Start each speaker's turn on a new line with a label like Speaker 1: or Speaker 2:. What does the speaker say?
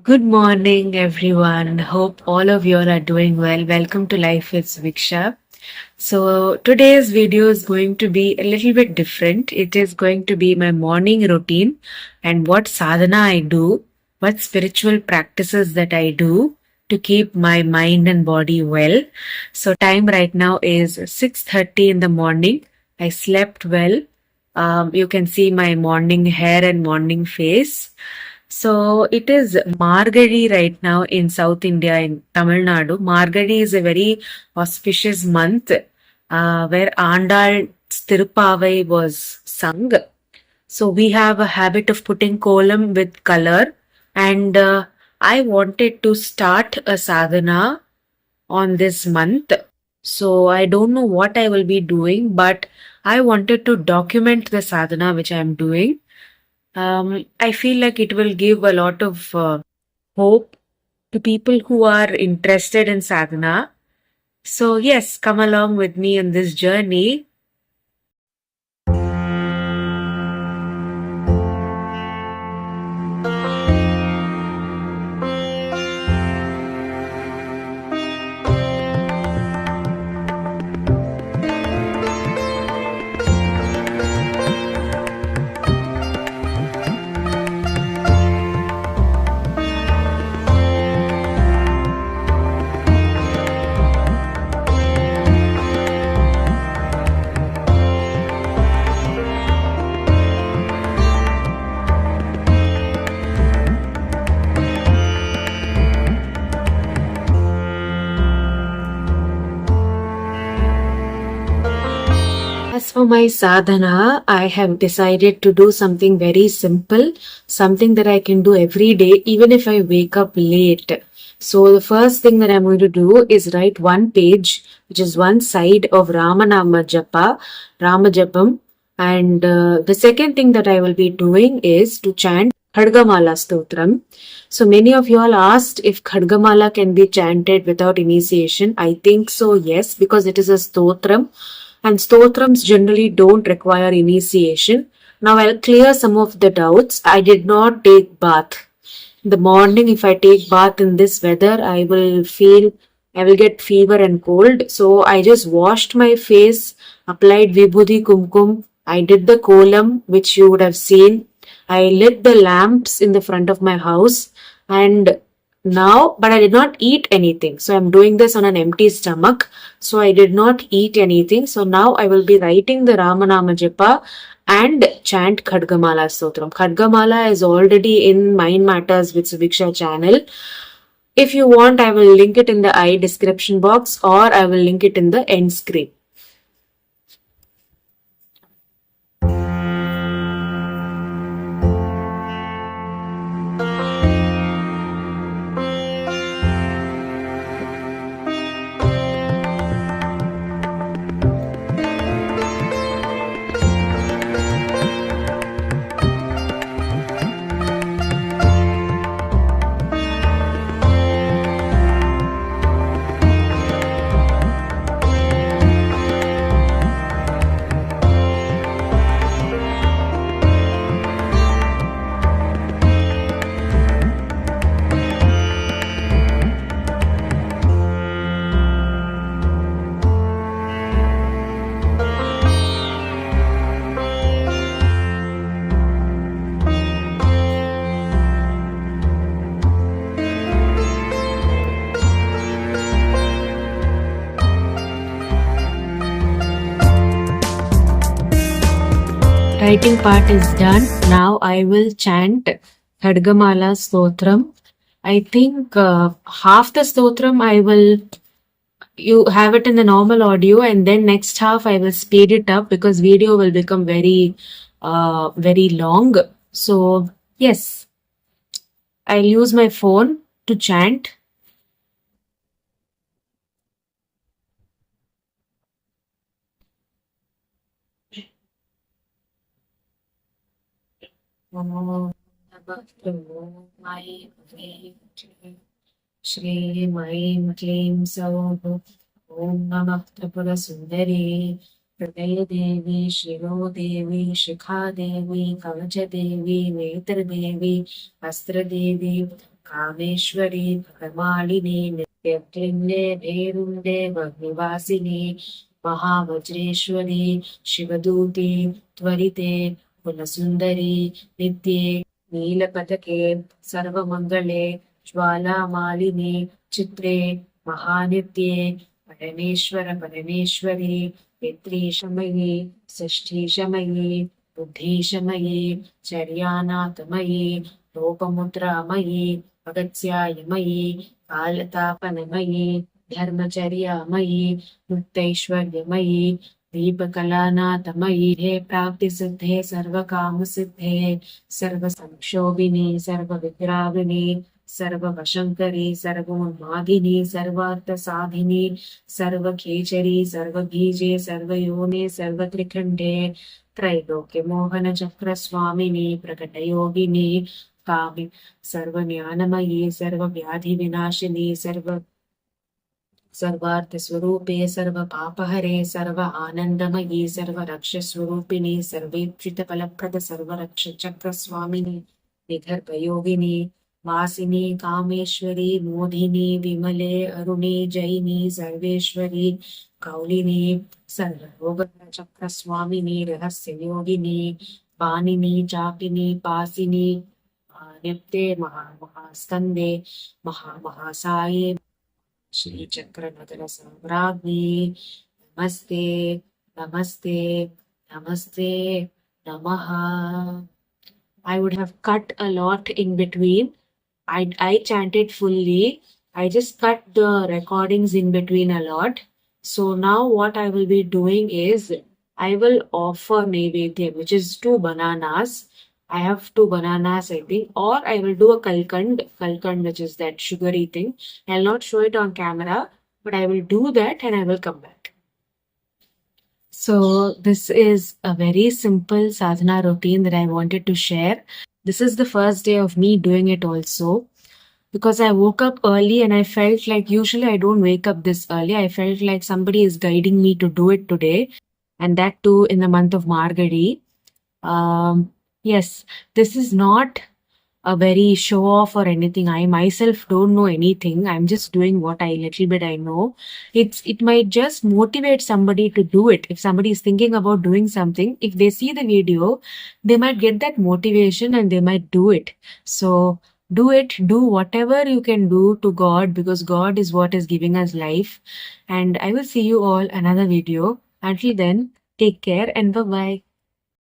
Speaker 1: Good morning, everyone. Hope all of you all are doing well. Welcome to Life with Viksha. So, today's video is going to be a little bit different. It is going to be my morning routine and what sadhana I do, what spiritual practices that I do to keep my mind and body well. So, time right now is 6:30 in the morning. I slept well. You can see my morning hair and morning face. So it is Margadi right now in South India in Tamil Nadu. Margadi is a very auspicious month where Andal Tirupavai was sung. So we have a habit of putting kolam with color, and I wanted to start a sadhana on this month. So I don't know what I will be doing, but I wanted to document the sadhana which I am doing. I feel like it will give a lot of hope to people who are interested in sadhana. So, yes, come along with me on this journey. As for my sadhana, I have decided to do something very simple, something that I can do every day, even if I wake up late. So, the first thing that I'm going to do is write one page, which is one side of Ramanama Japa, Rama Japam. And the second thing that I will be doing is to chant Khadgamala Stotram. So, many of you all asked if Khadgamala can be chanted without initiation. I think so, yes, because it is a stotram and stotrams generally don't require initiation. Now I'll clear some of the doubts. I did not take bath. In the morning, if I take bath in this weather, I will get fever and cold. So I just washed my face, applied Vibhuti Kumkum. I did the kolam, which you would have seen. I lit the lamps in the front of my house and but I did not eat anything. So I'm doing this on an empty stomach. So I did not eat anything. So now I will be writing the Ramanama Japa and chant Khadgamala Stotram. Khadgamala is already in Mind Matters with Suviksha channel. If you want, I will link it in the I description box or I will link it in the end screen. Writing part is done. Now I will chant Khadgamala Stotram. I think half the Stotram you have it in the normal audio, and then next half I will speed it up because video will become very long. So yes, I'll use my phone to chant. Shri Maim Klim Sauh Om Namah Tripurasundari Pradaya Devi Shiro Devi Shikha Devi Kavacha Devi Netra Devi Astra Devi Kameshwari Bhagamalini नित्यक्लिन्ने भेरुण्डे वह्निवासिनी Mahavajreshwari Shivduti त्वरिते कुलसुन्दरी नित्ये नीलपतके सर्वमङ्गले Jwalamalini चित्रे महानित्ये परमेश्वरी पितृशमयी षष्ठीशमयी बुद्धिशमयी चर्यानाथमयी लोपमुद्रामयी अगत्यायमयी कालतापनमयी धर्मचर्यामयी मुक्तैश्वर्यमयी दीपकलानाथमयी हे प्राप्तिसिद्धे सर्वकामसिद्धे सर्वसंक्षोभिनी सर्वविग्राहिणी सर्ववशङ्करी सर्वोन्मादिनी सर्वार्थसाधिनी सर्वखेचरी सर्वबीजे सर्वयोने सर्वत्रिखण्डे त्रैलोक्यमोहनचक्रस्वामिनी प्रकटयोगिनी कामि सर्वज्ञानमयी सर्वव्याधिविनाशिनी सर्वार्थस्वरूपे सर्वपापहरे सर्व आनन्दमयी सर्वरक्षस्वरूपिणी सर्वेक्षितफलप्रद सर्वरक्षचक्रस्वामिनी विदर्भयोगिनी वासिनी कामेश्वरी मोदिनी विमले अरुणे जैनी सर्वेश्वरी कौलिनी सर्वरोगचक्रस्वामिनी रहस्ययोगिनी पानिनी चापिनी पासिनी नित्ये महास्कन्दे महासाये श्रीचक्रनगर साम्राज्ञी नमस्ते नमस्ते नमस्ते नमः. I would have cut a lot in between. I chanted fully. I just cut the recordings in between a lot. So now what I will be doing is I will offer Naivedya, which is 2 bananas. I have 2 bananas, I think, or I will do a kalkand, which is that sugary thing. I'll not show it on camera, but I will do that and I will come back. So this is a very simple sadhana routine that I wanted to share. This is the first day of me doing it also, because I woke up early and I felt like usually I don't wake up this early. I felt like somebody is guiding me to do it today, and that too in the month of Margadi. Yes, this is not a very show off or anything. I myself don't know anything. I'm just doing what little bit I know. It might just motivate somebody to do it. If somebody is thinking about doing something, if they see the video, they might get that motivation and they might do it. So do it, do whatever you can do to God, because God is what is giving us life. And I will see you all another video. Until then, take care and bye-bye.